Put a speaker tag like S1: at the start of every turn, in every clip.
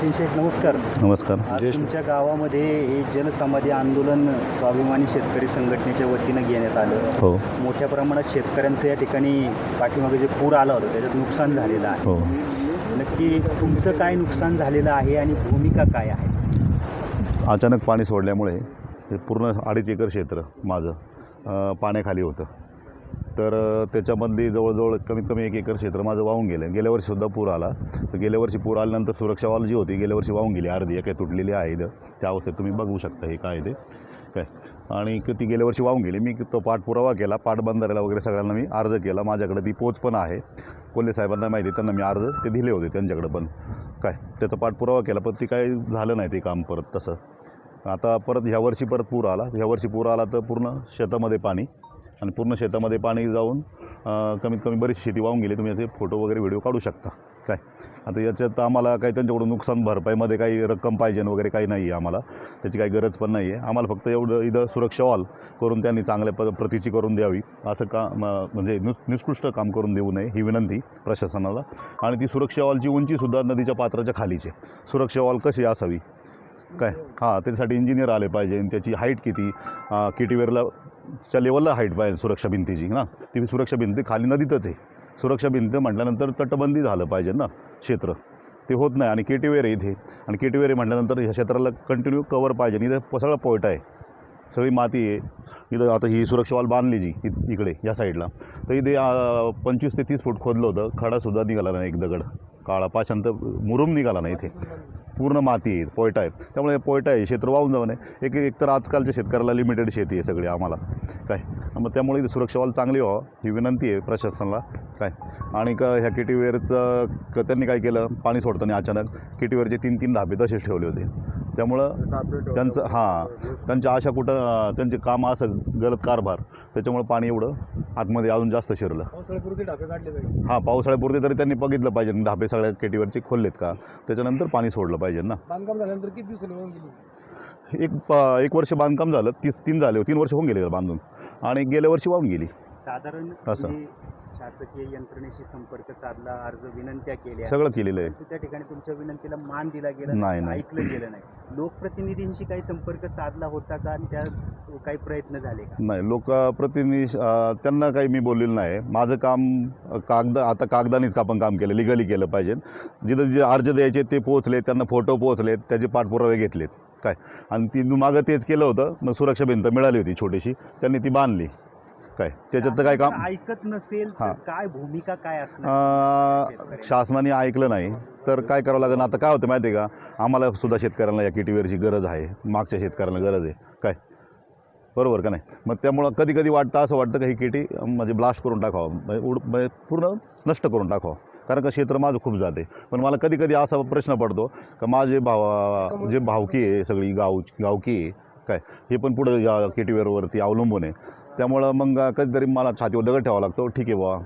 S1: सचिन शेख नमस्कार.
S2: नमस्कार.
S1: आज तुमच्या गावामध्ये हे जलसमाधी आंदोलन स्वाभिमानी शेतकरी संघटनेच्या वतीनं घेण्यात आलं.
S2: हो
S1: मोठ्या प्रमाणात शेतकऱ्यांचं या ठिकाणी पाठीमागे जे पूर आला होता त्याच्यात नुकसान झालेलं आहे.
S2: हो
S1: नक्की तुमचं काय नुकसान झालेलं आहे आणि भूमिका काय आहे?
S2: अचानक पाणी सोडल्यामुळे हे पूर्ण 2.5 एकर क्षेत्र माझं पाण्याखाली होतं. तर त्याच्यामधली जवळजवळ कमीत कमी 1 एकर क्षेत्र माझं वाहून गेलं. गेल्या वर्षीसुद्धा पूर आला. तर गेल्या वर्षी पूर आल्यानंतर सुरक्षा वॉल जी होती गेल्या वर्षी वाहून गेली, अर्धी काही तुटलेली आहे इथं. त्या अवस्थेत तुम्ही बघू शकता हे काय ते काय. आणि ती गेल्या वर्षी वाहून गेली. मी तो पाठपुरावा केला, पाटबंधाऱ्याला वगैरे सगळ्यांना मी अर्ज केला. माझ्याकडे ती पोच पण आहे. कोल्हे साहेबांना माहिती आहे, त्यांना मी अर्ज ते दिले होते त्यांच्याकडे पण काय. त्याचा पाठपुरावा केला पण ती काही झालं नाही ते काम परत तसं. आता परत ह्या वर्षी परत पूर आला. ह्या वर्षी पूर आला तर पूर्ण शेतामध्ये पाणी आणि पूर्ण शेतामध्ये पाणी जाऊन कमीत कमी बरीच शेती वाहून गेली. तुम्ही याचे फोटो वगैरे व्हिडिओ काढू शकता काय. आता याच्यात आम्हाला काही त्यांच्याकडून नुकसान भरपाईमध्ये काही रक्कम पाहिजे वगैरे काही नाही आहे आम्हाला, त्याची काही गरज पण नाही आहे आम्हाला. फक्त एवढं इथं सुरक्षा वॉल करून त्यांनी चांगल्या प्रतीची करून द्यावी असं का म्हणजे निकृष्ट काम करून देऊ नये ही विनंती प्रशासनाला. आणि ती सुरक्षा वॉलची उंचीसुद्धा नदीच्या पात्राच्या खालीचे. सुरक्षा वॉल कशी असावी काय, हां त्याच्यासाठी इंजिनियर आले पाहिजे. त्याची हाईट किती, केटीवेरला च्या लेवलला हाईट पाहिजे सुरक्षा भिंतीची ना. ती सुरक्षा भिंती खाली नदीतच आहे. सुरक्षा भिंत म्हटल्यानंतर तटबंदी झालं पाहिजे ना क्षेत्र, ते होत नाही. आणि केटीवेर आहे इथे, आणि केटीवेर आहे म्हटल्यानंतर ह्या क्षेत्राला कंटिन्यू कवर पाहिजे. इथं सगळं पोयटा आहे, सगळी माती आहे इथं. आता ही सुरक्षा वॉल बांधली जी इकडे या साईडला, तर इथे 25 ते 30 फूट खोदलं होतं. खडासुद्धा निघाला नाही, एक दगड काळा पाषांत मुरुम निघाला नाही. इथे पूर्ण माती आहे, पोयटा आहे. त्यामुळे पोयटा आहे, क्षेत्र वाहून जाऊ नये. एक तर आजकालच्या शेतकऱ्याला लिमिटेड शेती आहे सगळी आम्हाला काय. मग त्यामुळे इथे सुरक्षा वॉल चांगली व्हावं ही विनंती आहे प्रशासनाला काय. आणि ह्या केटीवेरचं त्यांनी काय केलं, पाणी सोडताना अचानक केटीवेरचे 3-3 धाबे तसेच ठेवले होते. त्यामुळं त्यांच्या आशा कुठं त्यांचे काम असं गलत कारभार, त्याच्यामुळे पाणी एवढं आतमध्ये अजून जास्त शिरलं.
S3: पावसाळ्यापुरते ढाबे काढले पाहिजे.
S2: हां पावसाळ्यापुरते तरी त्यांनी बघितलं पाहिजे धाबे सगळ्या केटीवरचे खोललेत का, त्याच्यानंतर पाणी सोडलं पाहिजे ना.
S3: बांधकाम झाल्यानंतर किती दिवसांनी होऊन गेली?
S2: एक वर्ष बांधकाम झालं, 3 वर्ष होऊन गेले बांधून, आणि गेल्या वर्षी वाहून गेली.
S1: साधारण
S2: असं
S1: शासकीय यंत्रणेशी संपर्क साधला, अर्ज विनंत्या केल्या,
S2: सगळं केलेलं आहे.
S1: त्या ठिकाणी तुमच्या विनंतीला मान दिला गेला
S2: नाही.
S1: ऐकलं गेलं नाही. लोकप्रतिनिधींशी काही संपर्क साधला होता का आणि त्या काही प्रयत्न झाले का?
S2: नाही, लोकप्रतिनिधी त्यांना काही मी बोललेलं नाही. माझं काम कागदानेच आपण काम केलं, लिगली केलं पाहिजे. जिथं जे अर्ज द्यायचे ते पोहोचले, त्यांना फोटो पोहोचलेत, त्याचे पाठपुरावे घेतलेत काय. आणि ती मागं तेच केलं होतं. मग सुरक्षा भिंत मिळाली होती छोटीशी, त्यांनी ती बांधली काय. त्याच्यात तर काय काम
S1: ऐकत नसेल तर काय भूमिका काय असणार?
S2: शासनाने ऐकलं नाही तर काय करावं लागेल. आता काय होतं माहिती आहे का, आम्हाला सुद्धा शेतकऱ्यांना या केटीवेरची गरज आहे, मागच्या शेतकऱ्यांना गरज आहे काय, बरोबर का नाही. मग त्यामुळं कधी कधी असं वाटतं का ही केटी म्हणजे ब्लास्ट करून टाकावं, म्हणजे पूर्ण नष्ट करून टाकावं. कारण का क्षेत्र माझं खूप जाते. पण मला कधी कधी असा प्रश्न पडतो का माझे जे भावकी आहे सगळी गावकी आहे काय, हे पण पुढं या केटीवेरवरती अवलंबून आहे. त्यामुळं मग कधीतरी मला छातीवर दगड ठेवावा लागतो. ठीक आहे बुवा,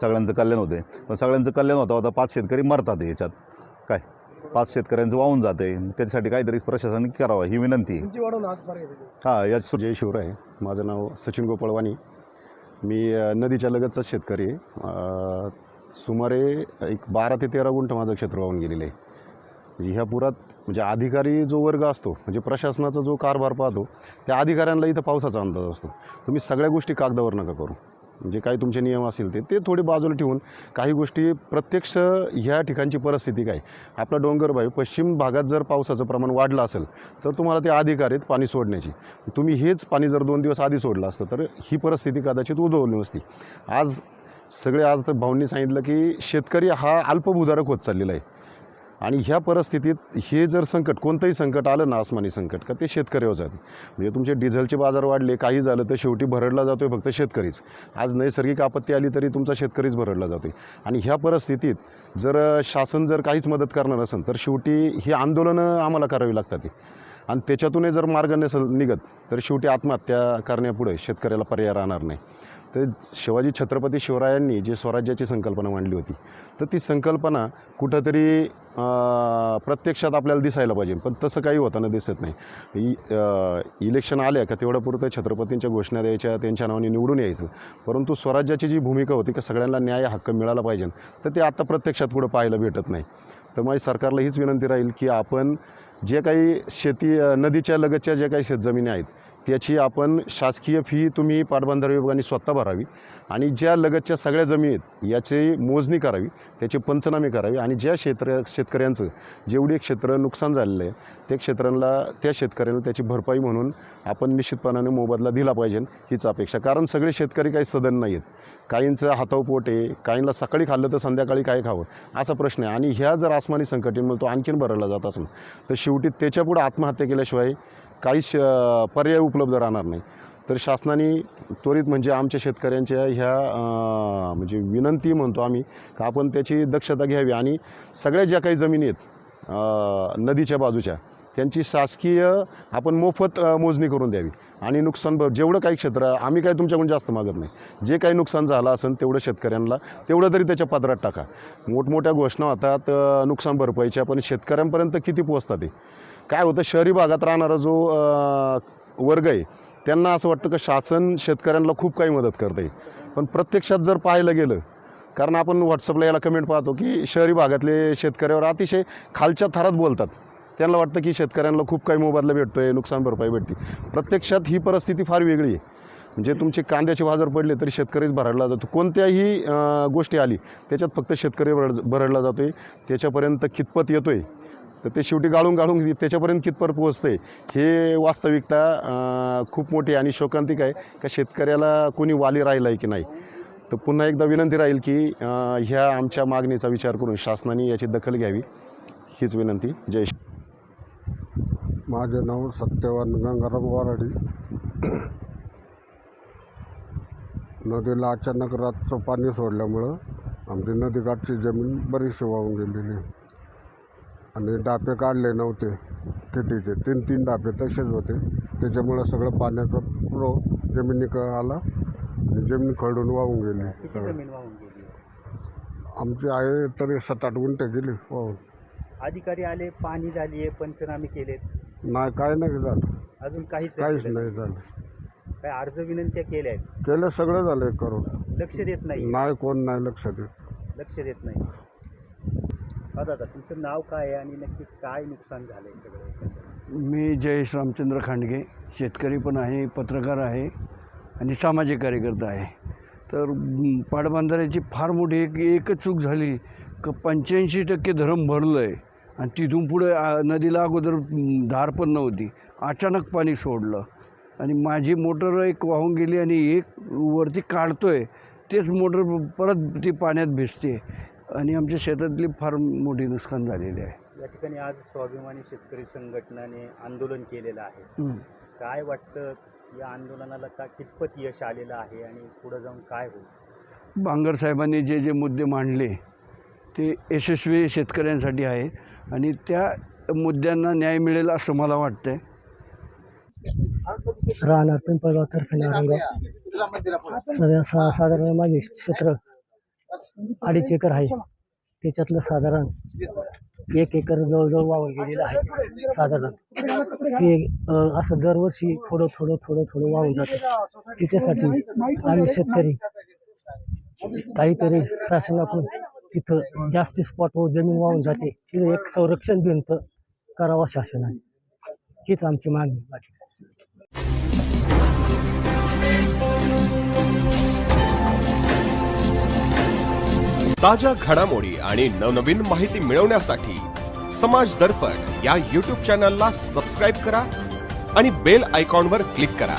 S2: सगळ्यांचं कल्याण होते, पण सगळ्यांचं कल्याण होता 5 शेतकरी मरतात याच्यात काय. 5 शेतकऱ्यांचं वाहून जाते, त्याच्यासाठी काहीतरी प्रशासनाने करावं ही विनंती. हां या
S4: जय शिवराय. माझं नाव सचिन गोपाळवाणी. मी नदीच्या लगतचाच शेतकरी आहे. सुमारे एक 12 ते 13 गुंठ माझं क्षेत्र वाहून गेलेलं आहे. म्हणजे ह्या पुरात म्हणजे अधिकारी जो वर्ग असतो, म्हणजे प्रशासनाचा जो कारभार पाहतो, त्या अधिकाऱ्यांना इथं पावसाचा अंदाज असतो. तुम्ही सगळ्या गोष्टी कागदावर नका करू. म्हणजे काही तुमचे नियम असतील ते थोडे बाजूला ठेवून काही गोष्टी प्रत्यक्ष ह्या ठिकाणची परिस्थिती काय. आपला डोंगरभाई पश्चिम भागात जर पावसाचं प्रमाण वाढलं असेल तर तुम्हाला ते अधिकार आहेत पाणी सोडण्याची. तुम्ही हेच पाणी जर 2 दिवस आधी सोडलं असतं तर ही परिस्थिती कदाचित उद्भवली नसती. आज तर भाऊंनी सांगितलं की शेतकरी हा अल्पभूधारक होत चाललेला आहे. आणि ह्या परिस्थितीत हे जर संकट, कोणतंही संकट आलं ना, आसमानी संकट, का ते शेतकऱ्यावर जाते. म्हणजे तुमचे डिझेलचे बाजार वाढले, काही झालं तर शेवटी भरडला जातो आहे फक्त शेतकरीच. आज नैसर्गिक आपत्ती आली तरी तुमचा शेतकरीच भरडला जातो आहे. आणि ह्या परिस्थितीत जर शासन जर काहीच मदत करणार नसेल तर शेवटी ही आंदोलनं आम्हाला करावी लागतात. आणि त्याच्यातूनही जर मार्ग नसेल निघत तर शेवटी आत्महत्या करण्यापुढे शेतकऱ्याला पर्याय राहणार नाही. तर शिवाजी छत्रपती शिवरायांनी जी स्वराज्याची संकल्पना मांडली होती, तर ती संकल्पना कुठंतरी प्रत्यक्षात आपल्याला दिसायला पाहिजे, पण तसं काही होताना दिसत नाही. इलेक्शन आल्या का तेवढ्यापुरतं छत्रपतींच्या घोषणा द्यायच्या, त्यांच्या नावाने निवडून यायचं, परंतु स्वराज्याची जी भूमिका होती की सगळ्यांना न्याय हक्क मिळाला पाहिजे, तर ते आता प्रत्यक्षात पुढं पाहायला भेटत नाही. तर माझी सरकारला हीच विनंती राहील की आपण जे काही शेती नदीच्या लगतच्या जे काही शेतजमिनी आहेत त्याची आपण शासकीय फी तुम्ही पाटबंधारे विभागाने स्वतः भरावी आणि ज्या लगतच्या सगळ्या जमिनी आहेत याची मोजणी करावी, त्याचे पंचनामे करावे आणि ज्या शेतकऱ्यांचं जेवढे क्षेत्र नुकसान झालेलं आहे त्या शेतकऱ्यांना त्याची भरपाई म्हणून आपण निश्चितपणाने मोबदला दिला पाहिजे हीच अपेक्षा. कारण सगळे शेतकरी काही सदन नाही आहेत, काहींचं हातावर पोट आहे, काहींना सकाळी खाल्लं तर संध्याकाळी काय खावं असा प्रश्न आहे आणि ह्या जर आसमानी संकटामुळे तो आणखीन भरला जात असेल तर शेवटी त्याच्यापुढे आत्महत्या केल्याशिवाय काहीच पर्याय उपलब्ध राहणार नाही. तर शासनाने त्वरित म्हणजे आमच्या शेतकऱ्यांच्या ह्या म्हणजे विनंती म्हणतो आम्ही का आपण त्याची दक्षता घ्यावी आणि सगळ्या ज्या काही जमिनी आहेत नदीच्या बाजूच्या त्यांची शासकीय आपण मोफत मोजणी करून द्यावी आणि नुकसान जेवढं काही क्षेत्र आम्ही काय तुमच्याकडून जास्त मागत नाही, जे काही नुकसान झालं असेल तेवढं शेतकऱ्यांना तेवढं तरी त्याच्या पदरात टाका. मोठमोठ्या घोषणा होतात नुकसान भरपाईच्या, पण शेतकऱ्यांपर्यंत किती पोहोचतात ते काय होतं. शहरी भागात राहणारा जो वर्ग आहे त्यांना असं वाटतं की शासन शेतकऱ्यांना खूप काही मदत करतं आहे, पण प्रत्यक्षात जर पाहायला गेलं, कारण आपण व्हॉट्सअपला याला कमेंट पाहतो की शहरी भागातले शेतकऱ्यावर अतिशय खालच्या थरात बोलतात, त्यांना वाटतं की शेतकऱ्यांना खूप काही मोबदला भेटतो आहे, नुकसान भरपाई भेटते. प्रत्यक्षात ही परिस्थिती फार वेगळी आहे. म्हणजे तुमचे कांद्याचे बाजार पडले तरी शेतकरीच भरडला जातो, कोणत्याही गोष्टी आली त्याच्यात फक्त शेतकरी भरडला जातो आहे. त्याच्यापर्यंत कितपत येतो आहे तर ते शेवटी गाळून त्याच्यापर्यंत कितपत पोहोचतं आहे हे वास्तविकता खूप मोठी आणि शोकांतिक आहे का शेतकऱ्याला कोणी वाली राहिला आहे की नाही. तर पुन्हा एकदा विनंती राहील की ह्या आमच्या मागणीचा विचार करून शासनाने याची दखल घ्यावी हीच विनंती. जय श्री.
S5: माझे नाव सत्यवान गंगाराम वराडी. नदीला अचानक रातचं पाणी सोडल्यामुळं आमची नदीकाठची जमीन बरीचशी वाहून गेलेली आणि डापे काढले नव्हते शेतीचे, 3 डापे तसेच होते. त्याच्यामुळं सगळं पाण्याचा पुरो जमिनीकडे आला आणि जमीन खरडून वाहून गेली.
S1: जमीन वाहून गेली?
S5: आमची आहे तरी 7-8 गुंठे गेली वाहून.
S1: अधिकारी आले, पाणी झाली आहे, पंचनामे केलेत?
S5: नाही, काय नाही झालं,
S1: अजून काहीच
S5: नाही झालं.
S1: काय अर्ज विनंत्या केल्या आहेत?
S5: केलं, सगळं झालं करून.
S1: लक्ष देत नाही?
S5: नाही, कोण नाही लक्ष
S1: देत नाही. दादा, तुमचं नाव काय आहे आणि नक्की काय नुकसान झालं आहे सगळं?
S6: मी जयेश रामचंद्र खांडगे, शेतकरी पण आहे, पत्रकार आहे आणि सामाजिक कार्यकर्ता आहे. तर पाटबंधाऱ्याची फार मोठी एकच चूक झाली की 85% धरण भरलं आहे आणि तिथून पुढे नदीला अगोदर धार पण नव्हती, अचानक पाणी सोडलं आणि माझी मोटर एक वाहून गेली आणि एक वरती काढतो आहे तेच मोटर परत ती पाण्यात भिजते आणि आमच्या शेतातली फार मोठी नुकसान झालेली आहे.
S1: या ठिकाणी आज स्वाभिमानी शेतकरी संघटनेने आंदोलन केलेलं आहे. काय वाटतं या आंदोलनाला कितपत यश आलेलं आहे आणि पुढे जाऊन काय होईल?
S6: बांगर साहेबांनी जे मुद्दे मांडले ते यशस्वी शेतकऱ्यांसाठी आहे आणि त्या मुद्द्यांना न्याय मिळेल असं मला वाटतंय.
S7: राहणार पिंपळगाव तर्फे साधारण माझे क्षेत्र 2.5 एकर आहे. त्याच्यातलं साधारण 1 एकर जवळजवळ वाहून गेलेलं आहे. साधारण ते असं दरवर्षी थोडं वाहून जातं. त्याच्यासाठी आम्ही शेतकरी काहीतरी शासनाकडून तिथं जास्त स्पॉटवर जमीन वाहून जाते तिथं एक संरक्षण भिंत करावं शासनाने, हीच आमची मागणी. बाकी
S8: ताज्या घडामोडी आणि नवनवीन माहिती मिळवण्यासाठी समाज दर्पण या YouTube चॅनलला सबस्क्राईब करा आणि बेल आयकॉनवर क्लिक करा.